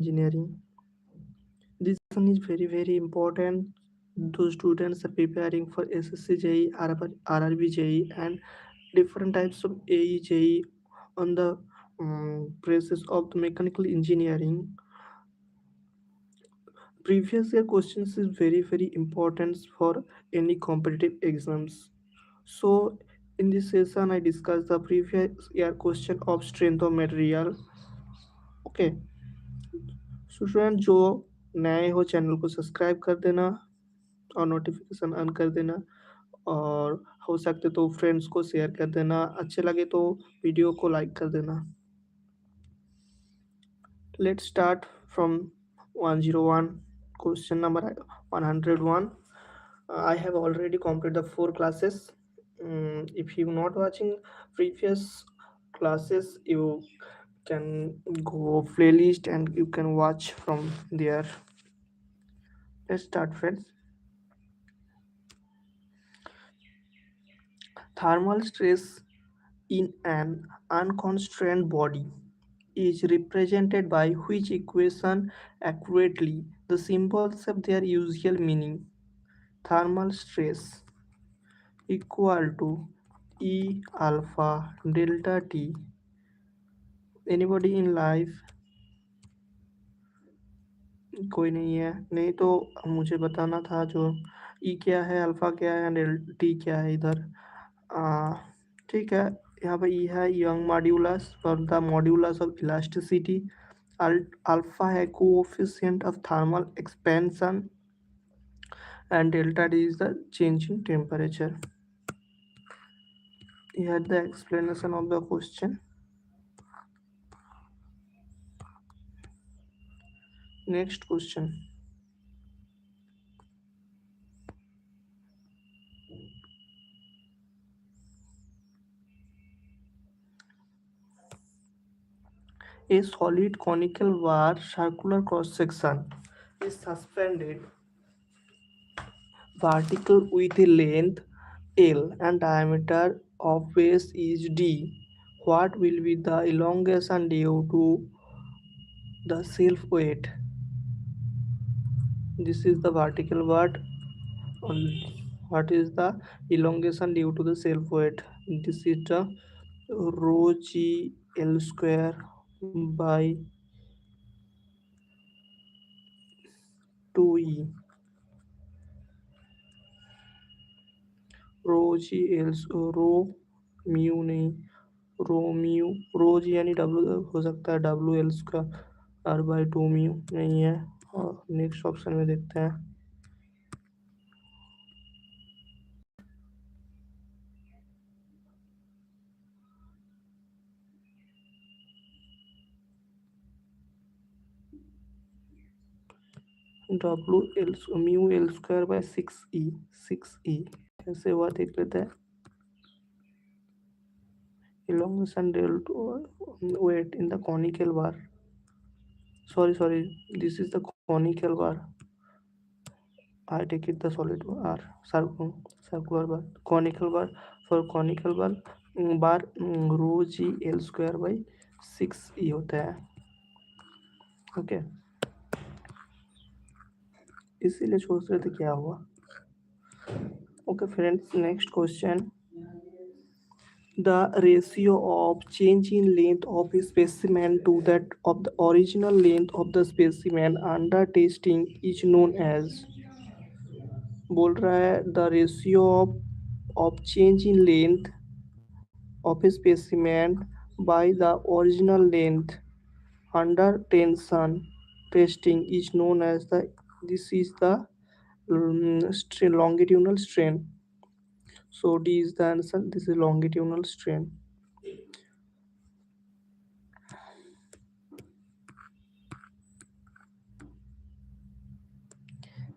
engineering. This lesson is very important. Those students are preparing for SSC JE, RRB JE, and different types of AE JE on the basis of the mechanical engineering. Previous year questions is very important for any competitive exams. So in this session, I discuss the previous year question of strength of material. Okay, student जो नए हो channel को subscribe कर देना और notification on कर देना, और हो सकते तो फ्रेंड्स को शेयर कर देना, अच्छे लगे तो वीडियो को लाइक कर देना. Let's start from 101. Question number 101. I have already completed the 4 classes. If you not watching previous classes, you can go playlist and you can watch from there. Let's start, friends. Thermal stress in an unconstrained body is represented by which equation accurately? The symbols have their usual meaning. Thermal stress equal to E alpha delta T. Anybody in life? कोई नहीं है, नहीं तो मुझे बताना था जो ई क्या है, अल्फा क्या है, डेल्टा टी क्या है इधर. ठीक है, यहाँ पे ई है यंग मॉड्यूलस और the modulus of elasticity. Alpha है coefficient of thermal expansion and delta T is the change in temperature. Here the explanation of the question. Next question. A solid conical bar circular cross section is suspended vertical with a length L and diameter of base is D. What will be the elongation due to the self weight? This is the vertical bar. What is the elongation due to the self weight? This is the rho g L square by 2e. Rho G L rho mu नहीं, rho G यानी W हो सकता है, W L square R by 2 mu नहीं है. और next option में देखते हैं. W L mu L square by 6e कैसे हुआ देख लेते हैं. elongation delta weight in the conical bar. Sorry, this is the conical bar. I take it the solid bar, circular bar, conical bar. For conical bar rho G L square by 6e होता है. Okay, इसीलिए सोच रहे थे क्या हुआ. Okay friends, next question. The ratio of change in length of a specimen to that of the original length of the specimen under testing is known as. बोल रहा है the ratio of change in length of a specimen by the original length under tension testing is known as the. This is the longitudinal strain. So D is the answer. This is longitudinal strain.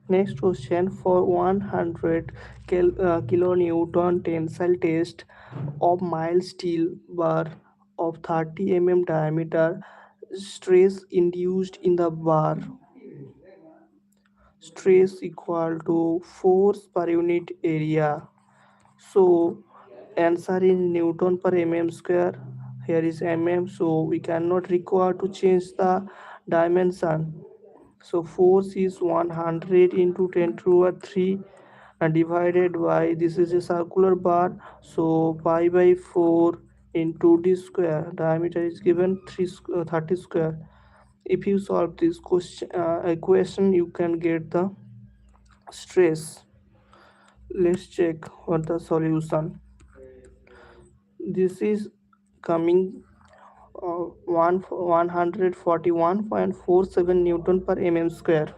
Next question. For 100 kilonewton tensile test of mild steel bar of 30 mm diameter, stress induced in the bar, stress equal to force per unit area. So answer is Newton per mm square. Here is mm, so we cannot require to change the Dimension. So force is 100 into 10 to the 3 divided by, this is a circular bar, so pi by 4 into d square. Diameter is given 30 square. If you solve this question equation, you can get the stress. Let's check what the solution. This is coming 141.47 Newton per mm square.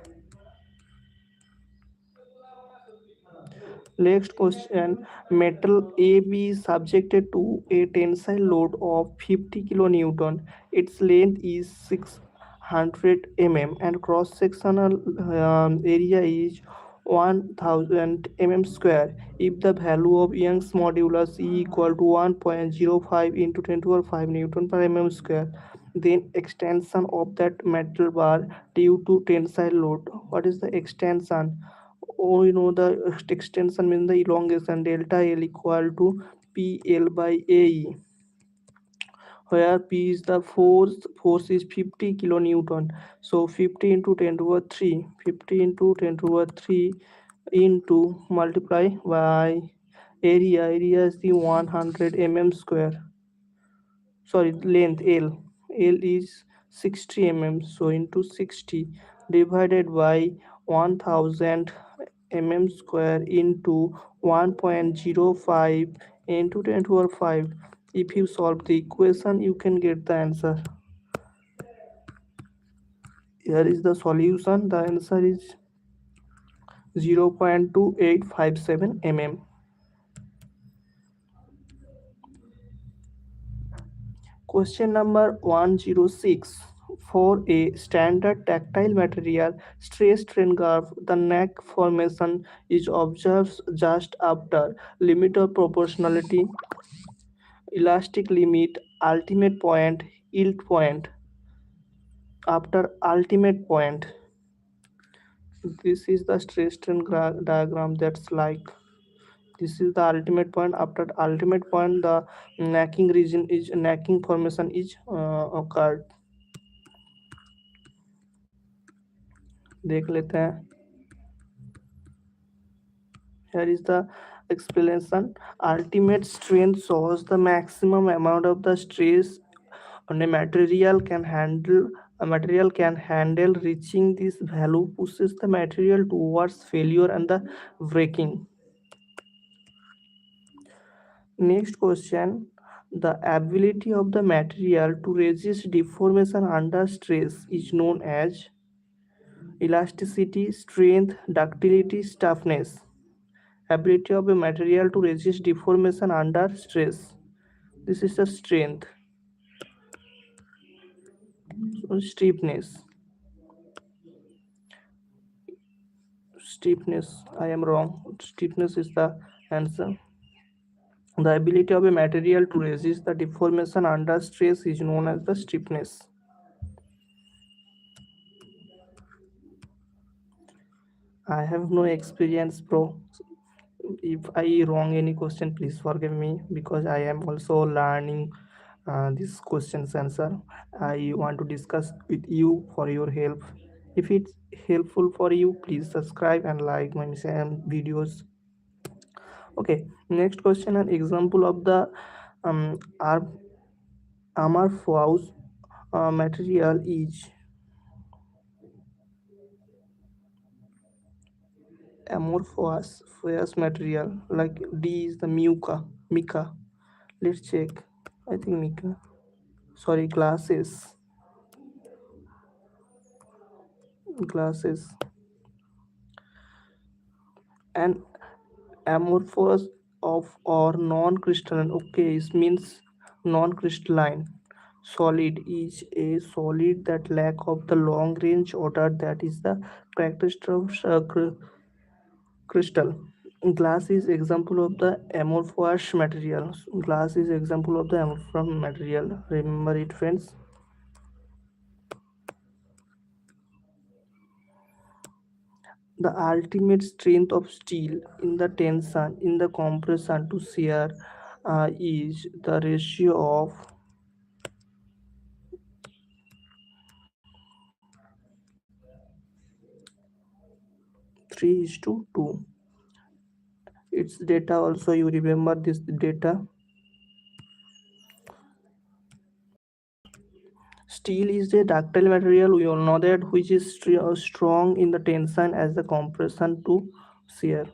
Next question. Metal AB is subjected to a tensile load of 50 kilonewton. Its length is 600 mm and cross sectional area is 1000 mm square. If the value of Young's modulus E equal to 1.05 into 10 to the 5 Newton per mm square, then extension of that metal bar due to tensile load. What is the extension? Oh, you know the extension means the elongation. Delta L equal to PL by AE, where P is the force is 50 kilonewton. So 50 into 10 to the 3, 50 into 10 to the 3 into multiply by area is the 100 mm square, sorry, length L is 60 mm, so into 60 divided by 1000 mm square into 1.05 into 10 to the 5. If you solve the equation, you can get the answer. Here is the solution. The answer is 0.2857 mm. Question number 106. For a standard tactile material stress strain curve, the neck formation is observed just after limit of proportionality, elastic limit, ultimate point, yield point. After ultimate point, this is the stress strain diagram. That's like, this is the ultimate point. After ultimate point, the necking formation is occurred. देख लेते हैं. Here is the explanation. Ultimate strength shows the maximum amount of the stress on a material can handle. A material can handle. Reaching this value pushes the material towards failure and the breaking. Next question. The ability of the material to resist deformation under stress is known as elasticity, strength, ductility, toughness. Ability of a material to resist deformation under stress. This is the strength. So stiffness. Stiffness. I am wrong. Stiffness is the answer. The ability of a material to resist the deformation under stress is known as the stiffness. I have no experience, bro. If I wrong any question, please forgive me, because I am also learning this question's answer. I want to discuss with you for your help. If it's helpful for you, please subscribe and like my videos. Okay, next question. An example of the arm amorphous material is amorphous material, like D is the mica. Let's check. I think mica. Sorry, glasses. And amorphous of or non-crystalline. Okay, it means non-crystalline. Solid is a solid that lack of the long range odor, that is the characteristic of crystal. Glass is example of the amorphous material. Glass is example of the amorphous material. Remember it, friends. The ultimate strength of steel in the tension, in the compression to shear is the ratio of 3:2. Its data also, you remember this data. Steel is a ductile material, we all know that, which is strong in the tension as the compression to shear.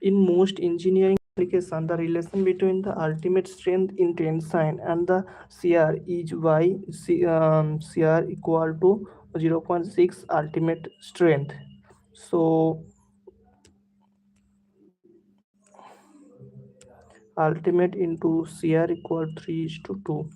In most engineering applications, the relation between the ultimate strength in tension and the shear is y shear equal to 0.6 ultimate strength. So ultimate into shear equal 3:2.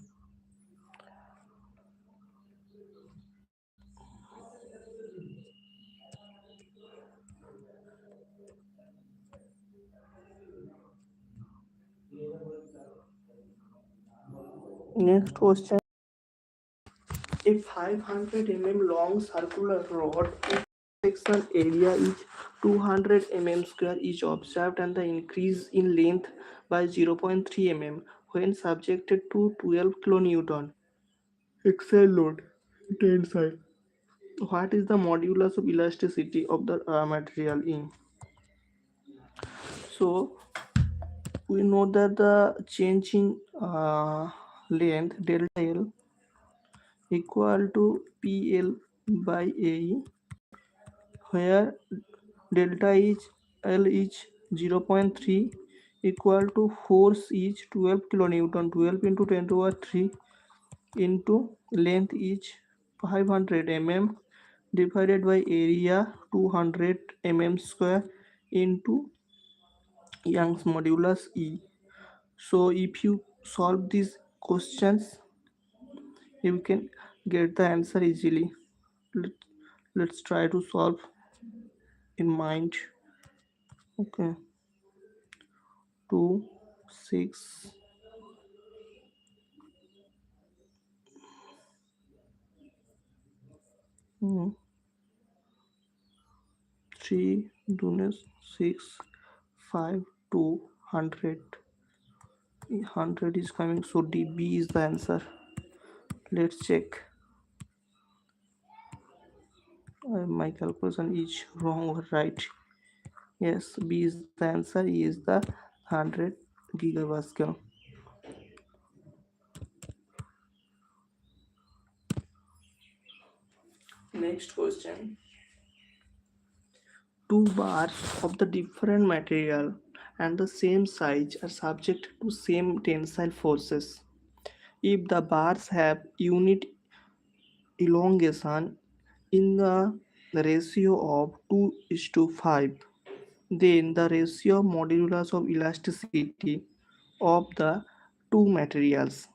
Next question. A 500 long circular rod section area is 200 square is observed and the increase in length by 0.3 when subjected to 12 kilonewton axial load tensile. What is the modulus of elasticity of the material in? So we know that the change in length delta L equal to PL by AE, where delta is L is 0.3 equal to force is 12 kilonewton, 12 into 10 to the 3 into length is 500 divided by area 200 square into Young's modulus E. So if you solve these questions, you can get the answer easily. Let, let's try to solve in mind. Okay, 2 6 3 2 6 5 200. 100 is coming, so D B is the answer. Let's check. My calculation is wrong or right. Yes, B is the answer. E is the 100 gigapascal. Next question. Two bars of the different material and the same size are subject to same tensile forces. If the bars have unit elongation in the ratio of 2 is to 5, then the ratio modulus of elasticity of the two materials.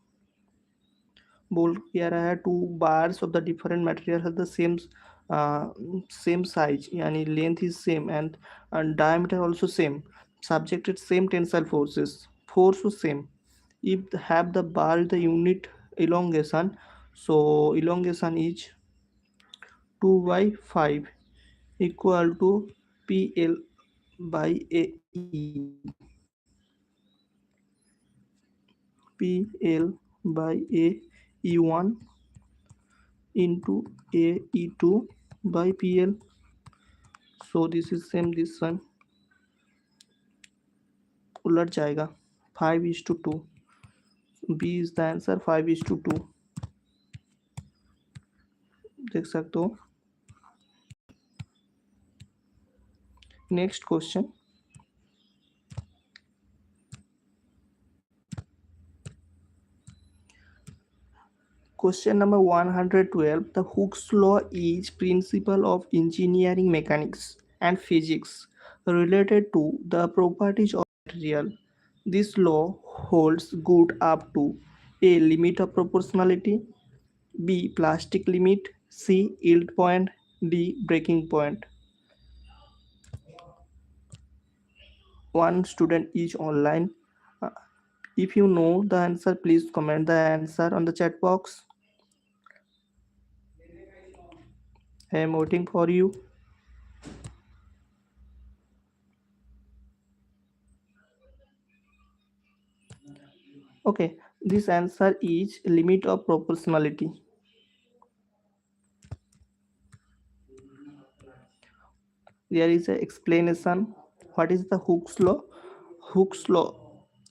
Bold here I have two bars of the different material have the uh, same size, yani length is same and diameter also same, subjected same tensile forces, force was same. If have the bar the unit elongation, so elongation is 2 by 5 equal to PL by AE. PL by A E1 into A E2 by PL. So this is same, this one उलट जाएगा 5:2. B is the answer, 5:2. देख सकते हो. Next question. Question number 112. The Hooke's law is principle of engineering mechanics and physics related to the properties of material. This law holds good up to A. Limit of proportionality, B. Plastic limit, C. Yield point, D. Breaking point. One student is online. Uh, If you know the answer, please comment the answer on the chat box. I am waiting for you. Okay, this answer is limit of proportionality. There is an explanation. What is the Hooke's law? Hooke's law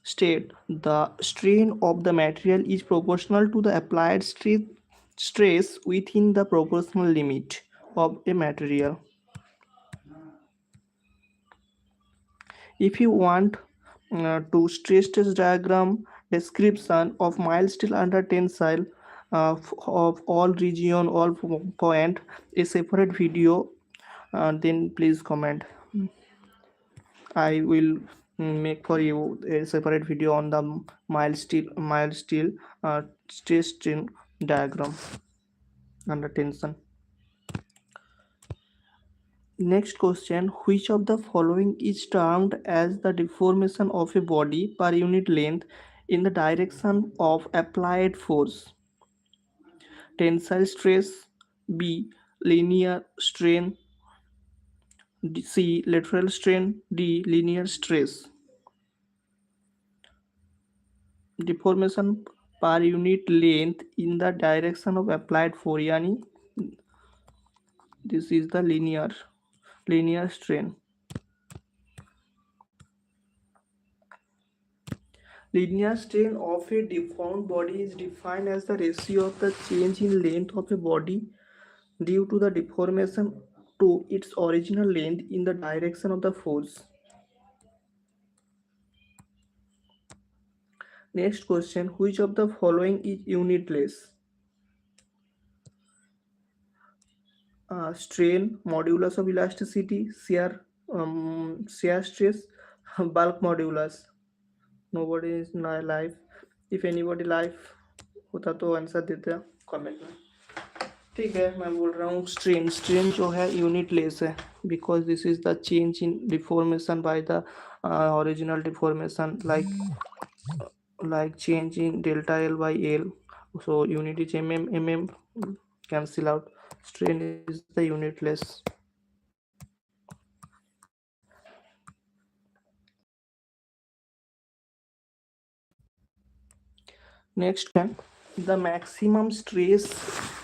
state the strain of the material is proportional to the applied stress within the proportional limit of a material. If you want to stress test diagram description of mild steel under tensile of all region, all point, a separate video, then please comment. I will make for you a separate video on the mild steel stress strain diagram under tension. Next question, which of the following is termed as the deformation of a body per unit length in the direction of applied force? Tensile stress, B. Linear strain, C. Lateral strain, D. Linear stress. Deformation per unit length in the direction of applied force, yani this is the linear strain. Linear strain of a deformed body is defined as the ratio of the change in length of a body due to the deformation to its original length in the direction of the force. Next question, which of the following is unitless? Strain, modulus of elasticity, shear stress, bulk modulus. Nobody is live. If anybody live होता तो answer देते comment में. ठीक है, मैं बोल रहा हूँ स्ट्रेन जो है यूनिट लेस है because this is the change in deformation by the original deformation like change in delta L by L, so unit is mm, cancel out, strain is the unitless. Next one, the maximum stress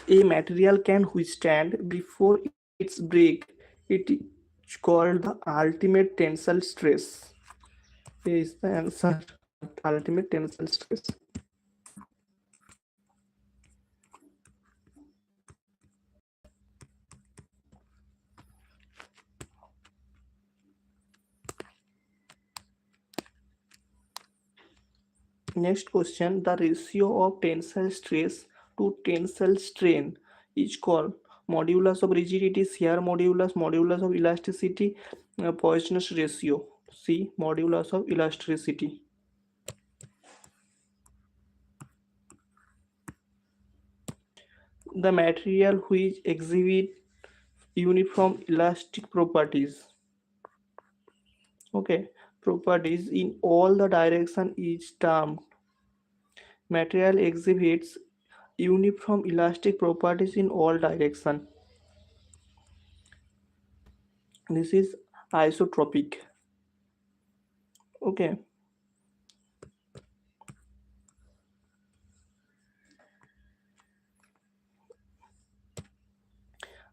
a material can withstand before its break, it is called the ultimate tensile stress. Here is the answer, ultimate tensile stress. Next question, the ratio of tensile stress to tensile strain is called modulus of rigidity, shear modulus, modulus of elasticity, Poisson's ratio. C. Modulus of elasticity. The material which exhibit uniform elastic properties. Okay, properties in all the direction is termed. Material exhibits uniform elastic properties in all direction. This is isotropic. Okay.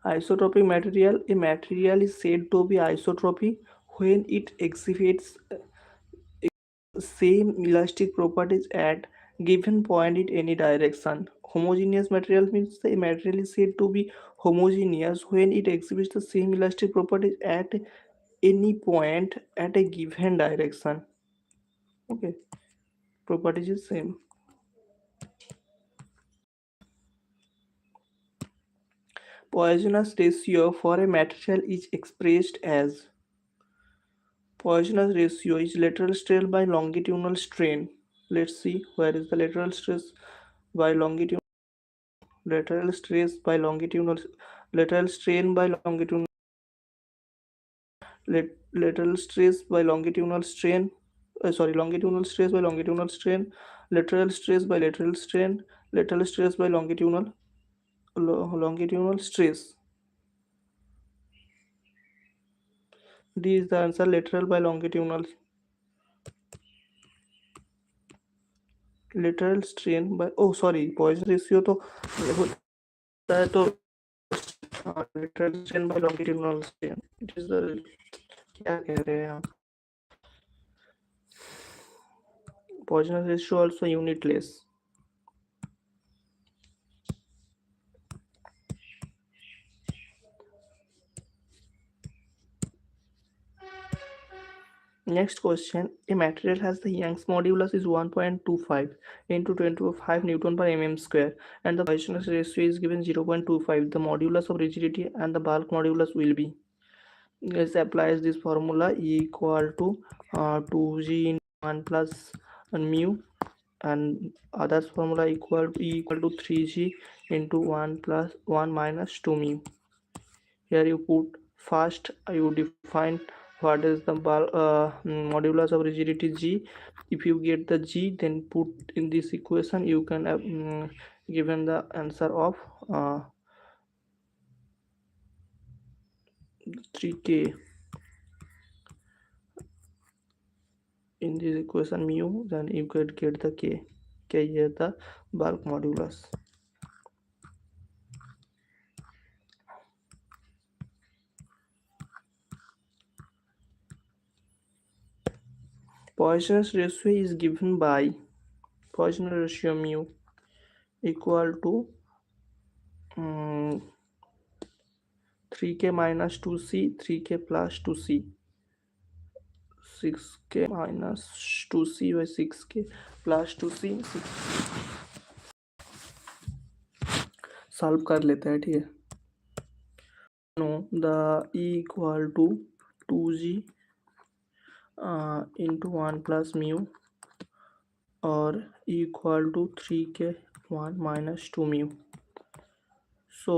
Isotropic material, a material is said to be isotropic when it exhibits same elastic properties at given point in any direction. Homogeneous material means the material is said to be homogeneous when it exhibits the same elastic properties at any point at a given direction. Okay, properties is same. Poisson's ratio for a material is expressed as Poisson's ratio is lateral stress by longitudinal strain. Let's see where is the lateral stress by longitudinal, lateral stress by longitudinal, lateral strain by longitudinal, lateral stress by longitudinal strain. Longitudinal stress by longitudinal strain, lateral stress by lateral strain, lateral stress by longitudinal stress. D is the answer, lateral by longitudinal. Lateral strain by Poisson ratio तो होता है तो lateral strain by longitudinal strain. It is the क्या कह रहे हैं आप? Poisson ratio also unitless. Next question. A material has the Young's modulus is 1.25 into 25 Newton per mm square and the Poisson's ratio is given 0.25. The modulus of rigidity and the bulk modulus will be. This applies this formula E equal to 2g into 1 plus mu, and others formula equal to E equal to 3g into 1 plus 1 minus 2 mu. Here you put first you define what is the modulus of rigidity g. If you get the g, then put in this equation you can given the answer of 3k in this equation mu, then you could get the k. Here the bulk modulus. Poisson's ratio is given by Poisson ratio mu equal to 3k minus 2c, 3k plus 2c, 6k minus 2c by 6k plus 2c, सॉल्व कर लेते हैं, ठीक है. Know the E equal to 2g into 1 plus mu और E equal टू 3k 1 minus 2 mu. So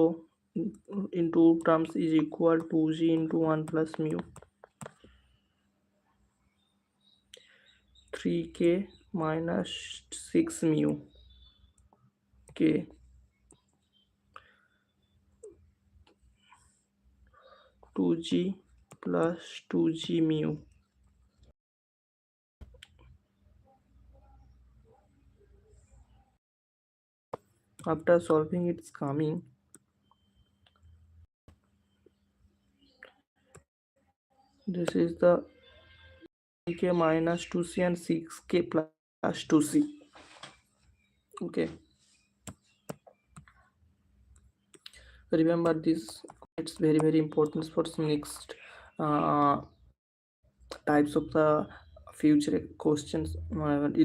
in two terms is equal to g into 1 plus mu 3k minus 6 mu k 2g plus 2g mu. After solving it's coming this is the 3k minus 2c and 6k plus 2c. Okay, remember this, it's very important for some next types of the future questions.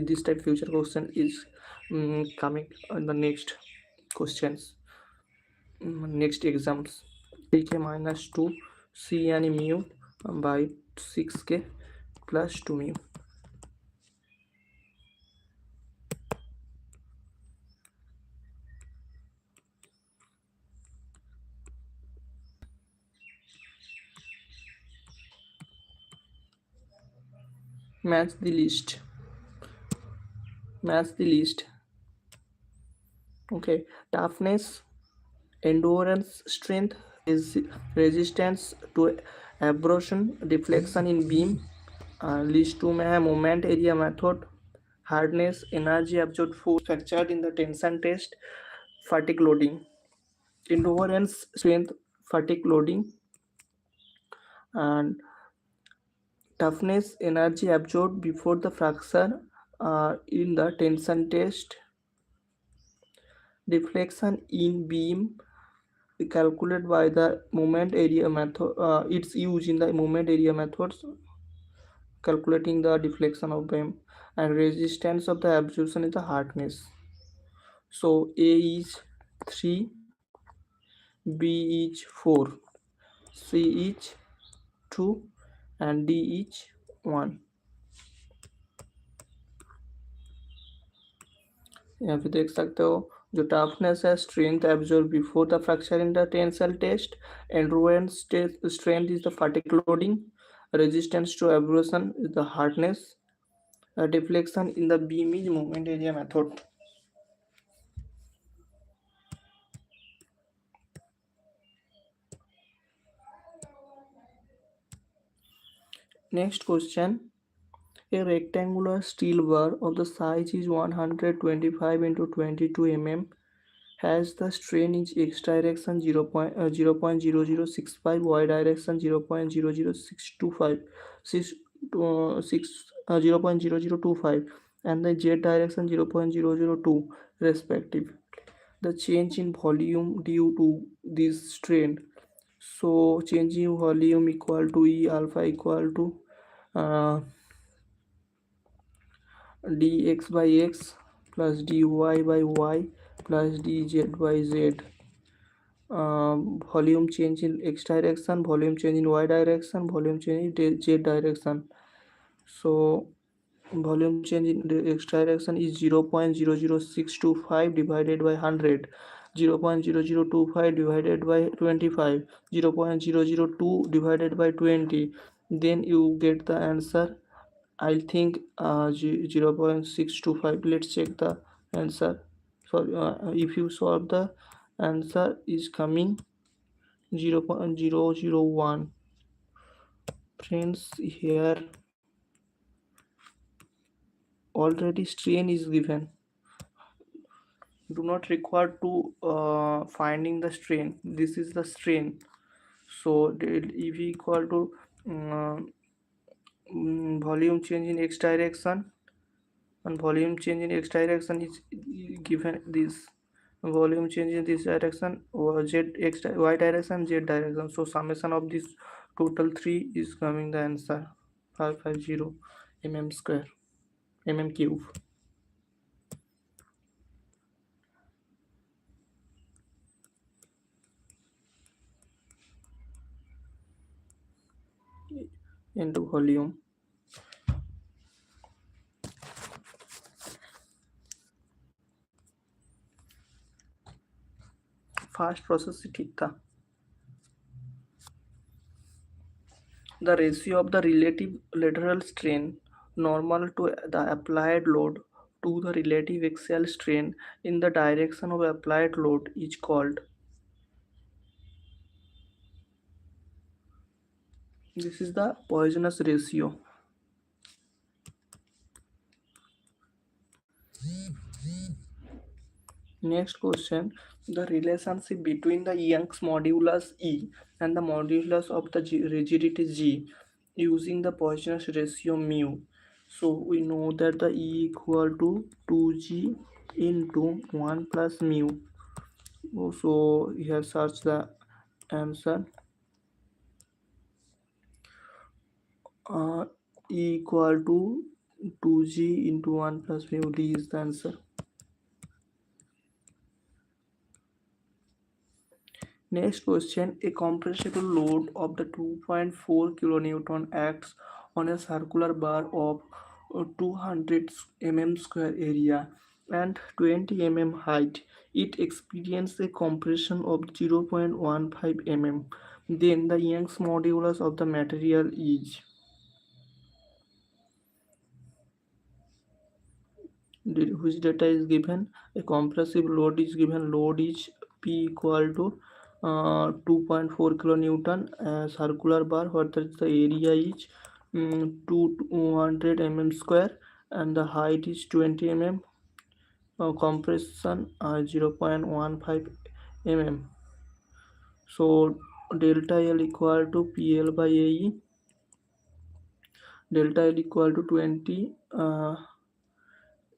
This type future question is coming in the next questions, next exams. 3k minus 2 c and mu by 6k plus 2 mu. Match the list. Okay, toughness, endurance, strength, is resistance to abrasion, deflection in beam. List 2 में है moment area method, hardness, energy absorbed force fractured in the tension test, fatigue loading. Endurance, strength, fatigue loading, and toughness, energy absorbed before the fracture in the tension test, deflection in beam calculated by the moment area method. It's used in the moment area methods, calculating the deflection of beam, and resistance of the absorption is the hardness. So A is 3, B is 4, C is 2 and D is 1. यहाँ पे देख सकते हो जो toughness है, strength absorb before the fracture in the tensile test, endurance strength is the fatigue loading, resistance to abrasion is the hardness, deflection in the beam is moment area method. Next question. A rectangular steel bar of the size is 125 into 22 mm has the strain in x direction 0.0065, y direction 0.00625, 0.0025, and the z direction 0.002 respectively. The change in volume due to this strain. So change in volume equal to E alpha equal to uh, dx by x plus dy by y plus dz by z. Volume change in x direction, volume change in y direction, volume change in z direction. So volume change in the x direction is 0.00625 divided by 100, 0.0025 divided by 25, 0.002 divided by 20. Then you get the answer. I think 0.625. Let's check the answer. So if you solve, the answer is coming 0.001. Friends, here already strain is given. Do not require to finding the strain. This is the strain. So del ev equal to volume change in x direction, and volume change in x direction is given this. Volume change in this direction or z x y direction, z direction. So summation of this total 3 is coming the answer 550 mm square, mm cube. Into volume. Fast process ठीक था. The ratio of the relative lateral strain normal to the applied load to the relative axial strain in the direction of applied load is called. This is the Poisson's ratio. Next question, the relationship between the Young's modulus E and the modulus of the rigidity G using the Poisson's ratio mu. So we know that the E equal to 2G into 1 plus mu. So here search the answer. E equal to 2G into 1 plus mu. D is the answer. Next question, a compressible load of the 2.4 kilonewton acts on a circular bar of 200 mm square area and 20 mm height. It experiences a compression of 0.15 mm. Then the Young's modulus of the material is. Which data is given? A compressive load is given. Load is P equal to 2.4 kilonewton, circular bar, what is the area is 200 mm square, and the height is 20 mm. Compression 0.15 mm. So delta L equal to PL by AE. Delta L equal to 20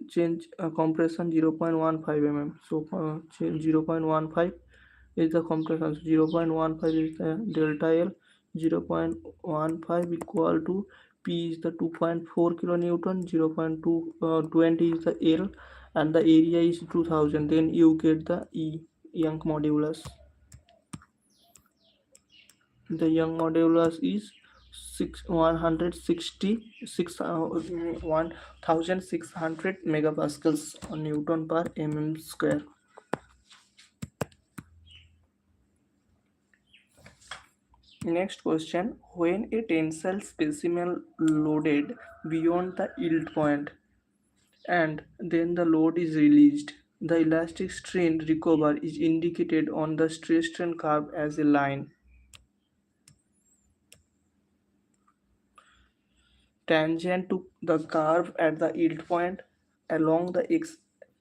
change compression 0.15 mm. So 0.15 is the compression. 0.15 is the delta L. 0.15 equal to P is the 2.4 kilonewton. 0.20 is the L, and the area is 2000. Then you get the E, Young modulus. The Young modulus is 1600 megapascals on Newton per mm square. Next question, when a tensile specimen loaded beyond the yield point and then the load is released, the elastic strain recover is indicated on the stress strain curve as a line tangent to the curve at the yield point along the x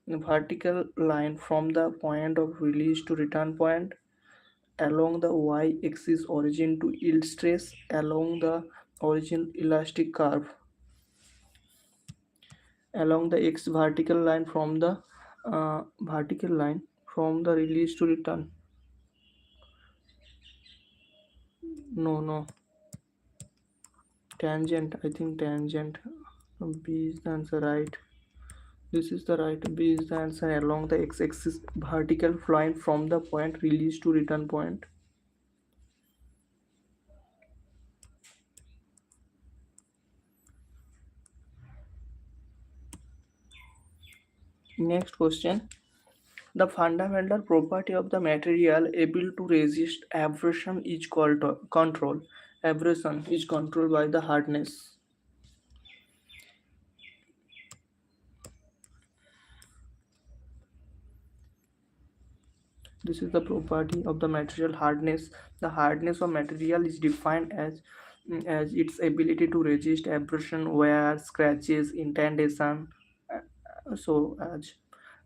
vertical line from the point of release to return point, along the y-axis origin to yield stress, along the origin elastic curve, along the x vertical line from the release to return. No, tangent. I think tangent. B is the answer, right? This is the right. B is the answer. Along the x-axis vertical line from the point release to return point. Next question. The fundamental property of the material able to resist abrasion is called control. Abrasion is controlled by the hardness. This is the property of the material hardness. The hardness of material is defined as its ability to resist abrasion, wear, scratches, indentation. So as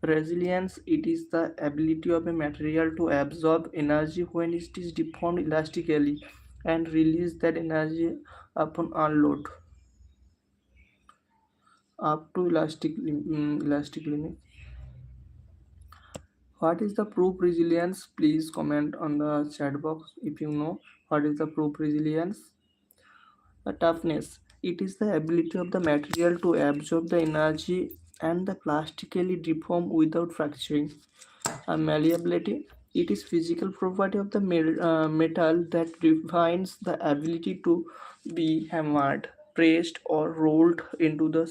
resilience, it is the ability of a material to absorb energy when it is deformed elastically and release that energy upon unload up to elastic limit. What is the proof resilience? Please comment on the chat box if you know what is the proof resilience. The toughness. It is the ability of the material to absorb the energy and the plastically deform without fracturing. Malleability. It is physical property of the metal that defines the ability to be hammered, pressed, or rolled into the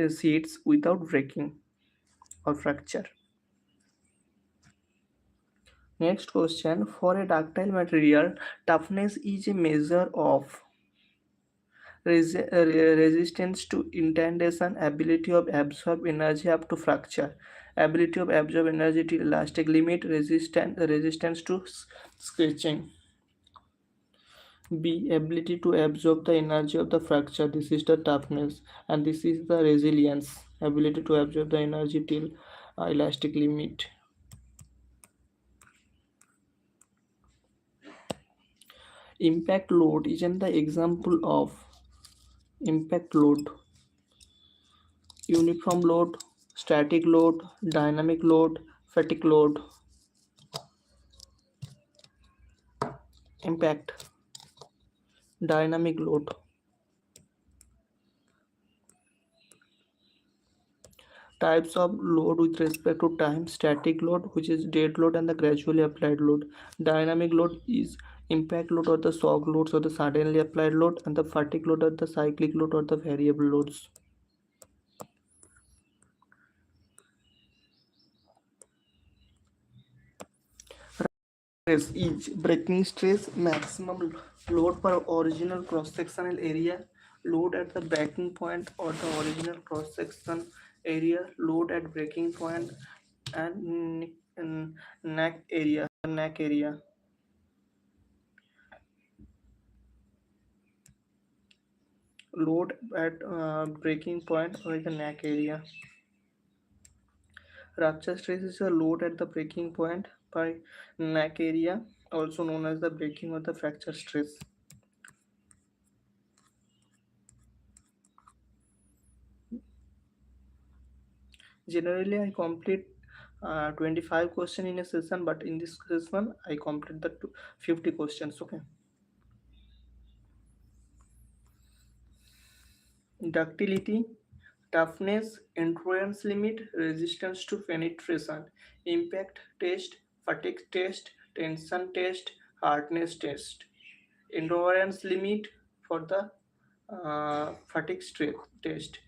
seats without breaking or fracture. Next question. For a ductile material, toughness is a measure of resistance to indentation, ability of absorb energy up to fracture, ability of absorb energy to elastic limit, resistance to scratching. B. Ability to absorb the energy of the fracture. This is the toughness, and this is the resilience. Ability to absorb the energy till elastic limit. Impact load is an the example of impact load. Uniform load, static load, dynamic load, fatigue load. Impact, dynamic load. Types of load with respect to time: static load, which is dead load, and the gradually applied load. Dynamic load is impact load or the shock loads or the suddenly applied load, and the fatigue load or the cyclic load or the variable loads. Stress is breaking stress, maximum load per original cross-sectional area, load at the breaking point or the original cross-section area, load at breaking point, and neck area. Load at breaking point or the neck area. Rupture stress is a load at the breaking point by neck area, also known as the breaking or the fracture stress. Generally, I complete 25 questions in a session, but in this session, I complete the 50 questions. Okay. Ductility, toughness, endurance limit, resistance to penetration, impact test, fatigue test, tension test, hardness test. Endurance limit for the fatigue stress test.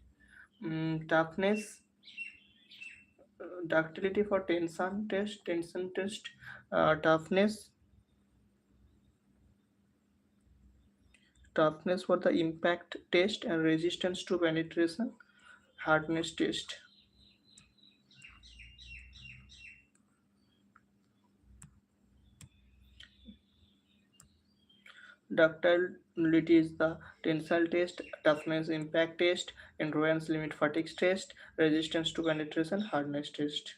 Toughness, ductility for tension test, toughness for the impact test, and resistance to penetration, hardness test. Ductility is the tensile test, toughness impact test, endurance limit fatigue test, resistance to penetration hardness test.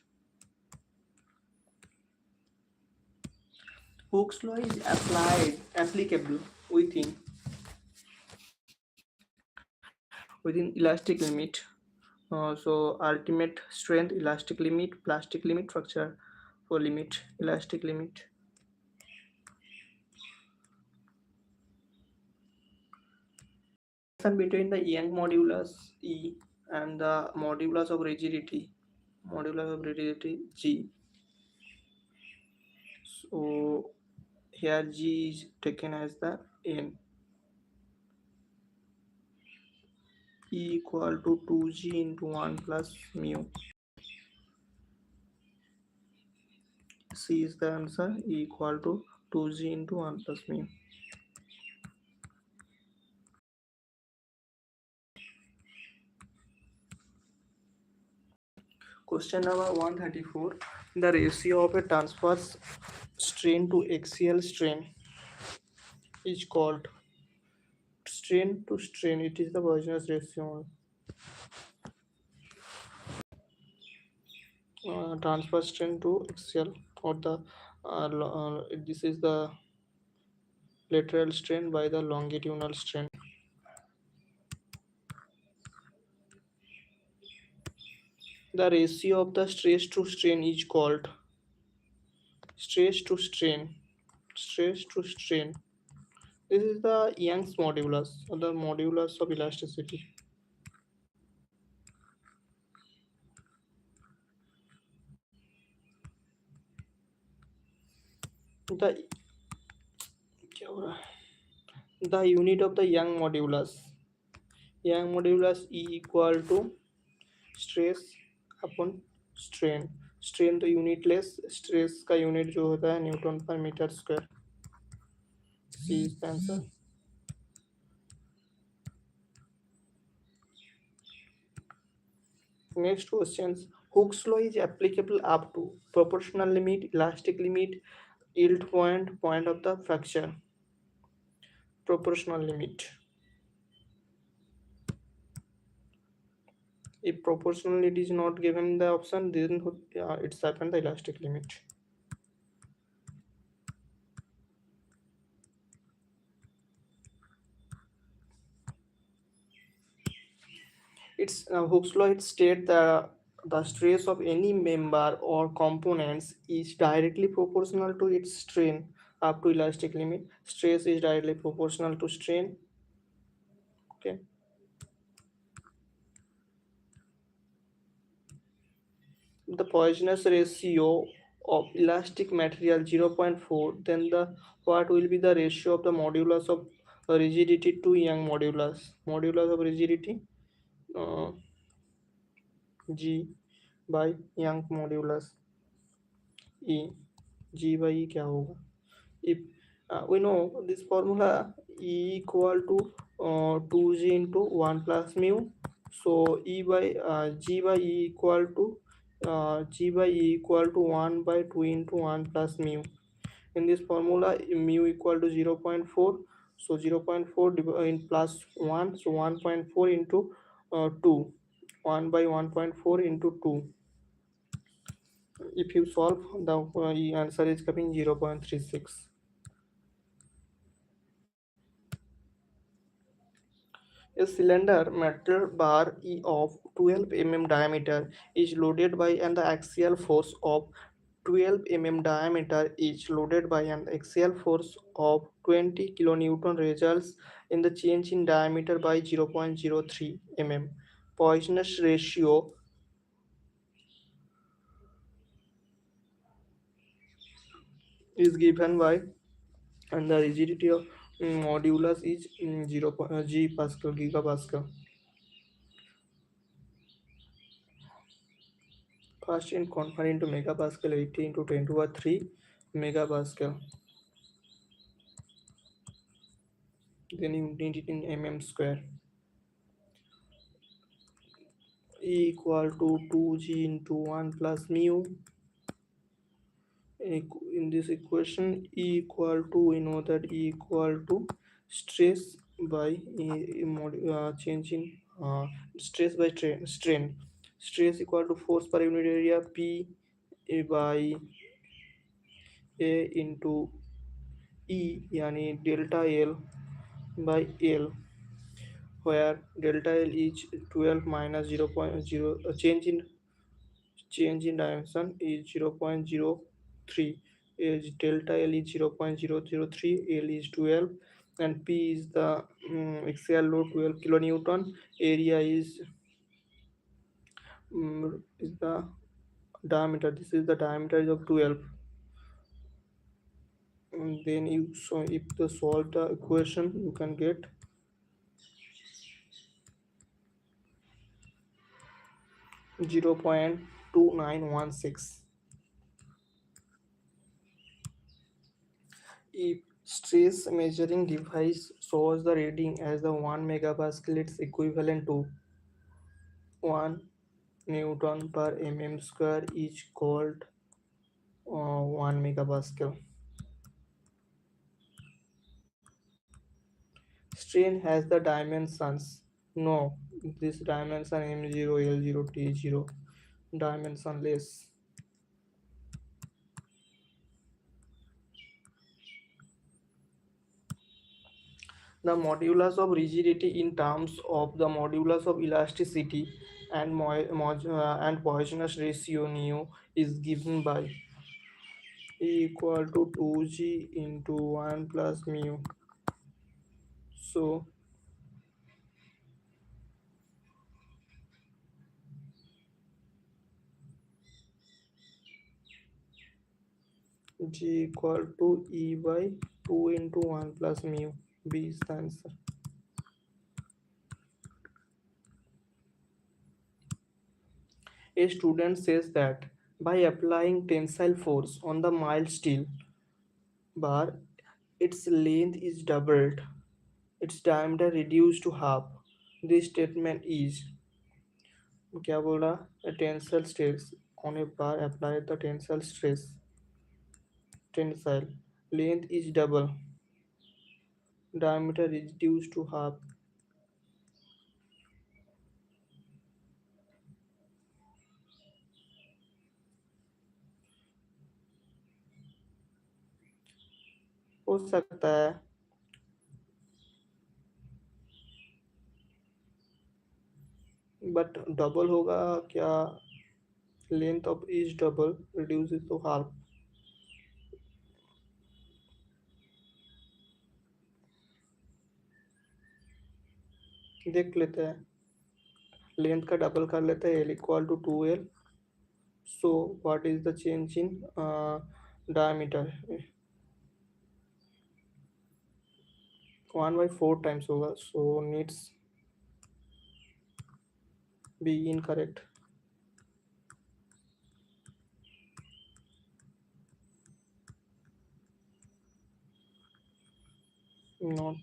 Hooke's law is applicable within elastic limit. So ultimate strength, elastic limit, plastic limit, fracture for limit, elastic limit. Relation between the Young modulus E and the modulus of rigidity G. So here G is taken as the N. E equal to 2G into 1 plus mu. C is the answer. E equal to 2G into 1 plus mu. Question number 134. The ratio of a transverse strain to axial strain is called strain to strain. It is the Poisson's ratio. Transverse strain to axial, or the this is the lateral strain by the longitudinal strain. The ratio of the stress to strain is called stress to strain. Stress to strain. This is the Young's modulus, or the modulus of elasticity. The the unit of the Young modulus E equal to stress upon strain. Strain तो unitless, stress का unit जो होता है newton per metre square. C is the answer. Next questions. Hooke's law is applicable up to proportional limit, elastic limit, yield point, point of the fracture. Proportional limit. If proportional limit is not given the option, then it's happened the elastic limit. It's Hooke's law. It states that the stress of any member or components is directly proportional to its strain up to elastic limit. Stress is directly proportional to strain. Okay. The Poisson's ratio of elastic material 0.4, then the what will be the ratio of the modulus of rigidity to Young modulus of rigidity uh, G by Young modulus E. G by E क्या होगा? If we know this formula, E equal to 2G into 1 plus mu, so G by E equal to 1 by 2 into 1 plus mu. In this formula, mu equal to 0.4, so 0.4 in plus 1, so 1.4 into 2, 1 by 1.4 into 2. If you solve, the answer is coming 0.36. A cylinder metal bar E of 12 mm diameter is loaded by an axial force of 12 mm diameter is loaded by an axial force of 20 kilonewton, results in the change in diameter by 0.03 mm. Poisson's ratio is given by, and the rigidity of modulus is 0 G Pascal, gigapascal. First in convert into megapascal, 80 into 10 to the 3 megapascal. Then you need it in mm square. E equal to 2G into 1 plus mu. In this equation, E equal to, we know that E equal to stress by change in stress by strain. Stress equal to force per unit area, P by A into E, yani delta L by L, where delta L is 12 minus 0.0, change in dimension is 0.03, is delta L is 0.003, L is 12, and P is the axial load 12 kilonewton, area is the diameter, this is the diameter is of 12. Then you, so if you solve the equation, you can get 0.2916. If stress measuring device shows the reading as the 1 megapascal, it's equivalent to 1 Newton per mm square is called 1 megapascal. Strain has the dimensions. No, this dimension m0, l0, t0, dimensionless. The modulus of rigidity in terms of the modulus of elasticity and and Poisson's ratio nu is given by E equal to 2g into 1 plus mu. So g equal to E by 2 into 1 plus mu. B is the answer. A student says that by applying tensile force on the mild steel bar, its length is doubled, its diameter reduced to half. This statement is, क्या बोल रहा, a tensile stress on a bar, apply the tensile stress, tensile length is double, diameter reduced to half. हो सकता है, but double होगा क्या, length of is double reduce to half. देख लेते हैं, लेंथ का डबल कर लेते हैं, L equal to 2l. So what is the change in diameter, 1/4 times होगा, so needs be incorrect. Not,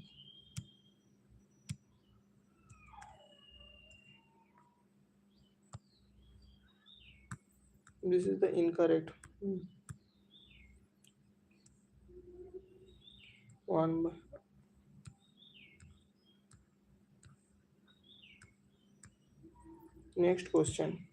this is the incorrect. One. Next question.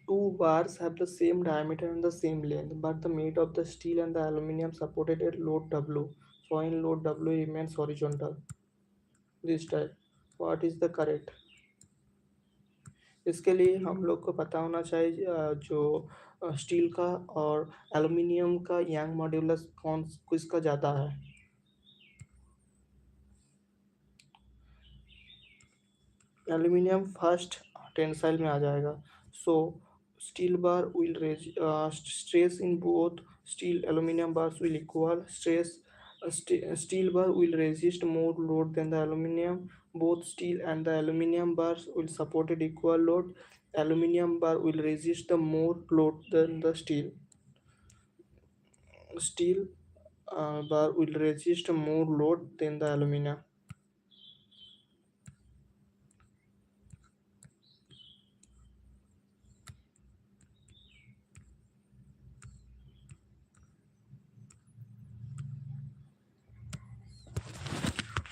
Two bars have the same diameter and the same length, but the made of the steel and the aluminum supported at load W. So in load W remains horizontal. This type. What is the correct? इसके लिए हम लोग को पता होना चाहिए जो steel का और एल्युमिनियम का यांग मॉड्यूलस कौन किसका ज़्यादा है. एल्युमिनियम फर्स्ट टेंसाइल में आ जाएगा. सो steel bar will stress in both steel aluminium bars will equal stress. Steel bar will resist more load than the aluminum. Both steel and the aluminum bars will support at equal load. Aluminum bar will resist the more load than the steel. Steel bar will resist more load than the aluminum.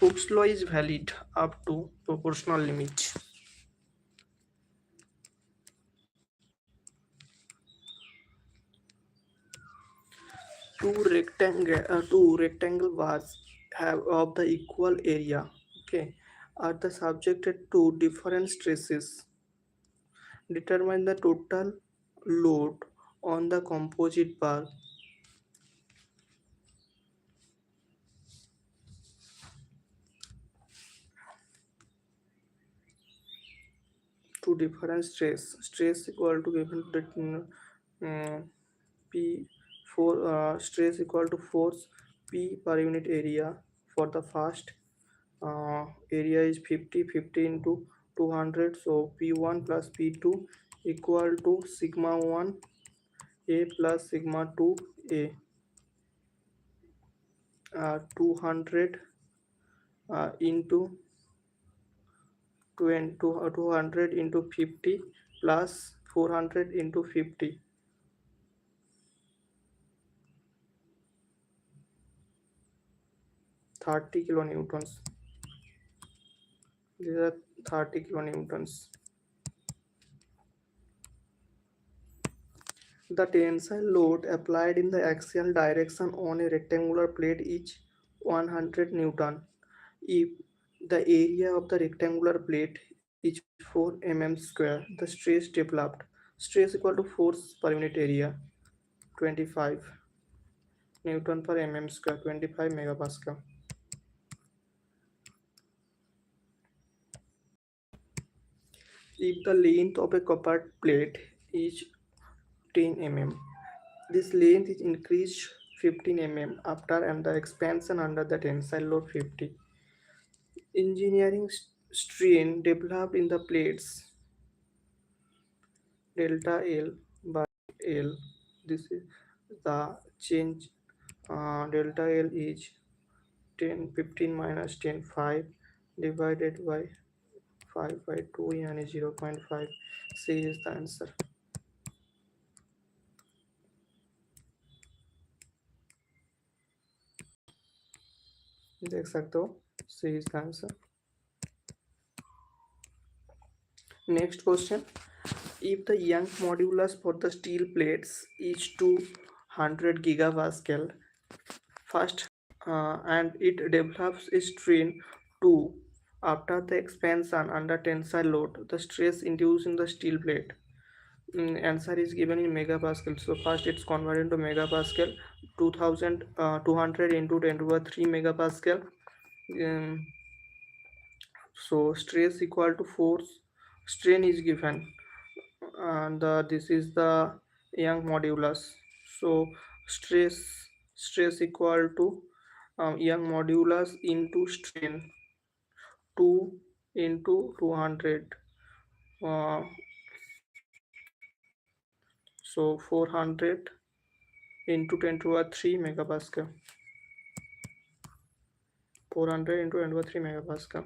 Hooke's law is valid up to proportional limit. Two rectangle bars have of the equal area, okay, are the subjected to different stresses. Determine the total load on the composite bar. To different stress equal to given p 4 stress equal to force p per unit area. For the first area is 50 into 200, so p1 plus p2 equal to sigma 1 a plus sigma 2 a. 200 into 200 into 50 plus 400 into 50, 30 kilonewtons. These are 30 kilonewtons. The tensile load applied in the axial direction on a rectangular plate is 100 Newton. If the area of the rectangular plate is 4 mm square, the stress developed. Stress equal to force per unit area 25 Newton per mm square, 25 megapascal. If the length of a copper plate is 10 mm, this length is increased 15 mm after and the expansion under the tensile load 50. Engineering strain developed in the plates delta L by L. This is the change. Delta L is 10 15 minus 10 5 divided by 5 by 2 and 0.5. C is the answer. देख सकते हो, C is the answer. Next question. If the Young modulus for the steel plates is 200 gigapascal, first and it develops a strain 2 after the expansion under tensile load, the stress induced in the steel plate. Answer is given in megapascal. So first it's converted into megapascal. 200 into 10 to the 3 megapascal. So stress equal to force, strain is given, and this is the Young modulus. So stress equal to Young modulus into strain 2 into 200. Uh, so 400 into 10 to the 3 megapascal. 400 into 10 to the 3 megapascal.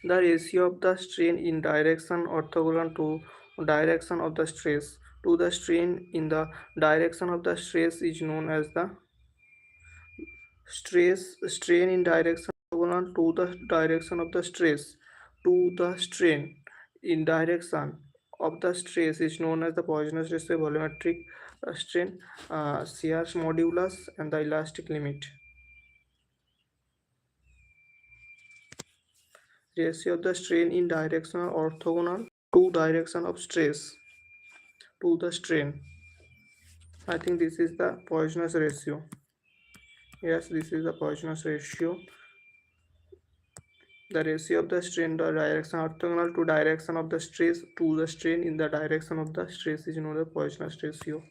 The ratio of the strain in direction orthogonal to direction of the stress to the strain in the direction of the stress is known as the strain in direction orthogonal to the direction of the stress to the strain in direction of the stress is known as the Poisson's ratio, volumetric strain, Shear's modulus, and the elastic limit. Ratio of the strain in direction orthogonal to direction of stress to the strain. I think this is the Poisson's ratio. Yes, this is the Poisson's ratio. The ratio of the strain the direction orthogonal to direction of the stress to the strain in the direction of the stress is known as Poisson's ratio.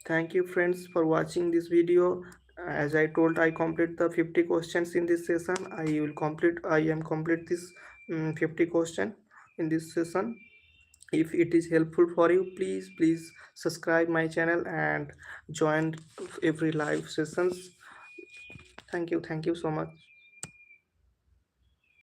Thank you friends for watching this video. As I told, I complete the 50 questions in this session. I am complete this 50 question in this session. If it is helpful for you, please subscribe my channel and join every live sessions. Thank you so much.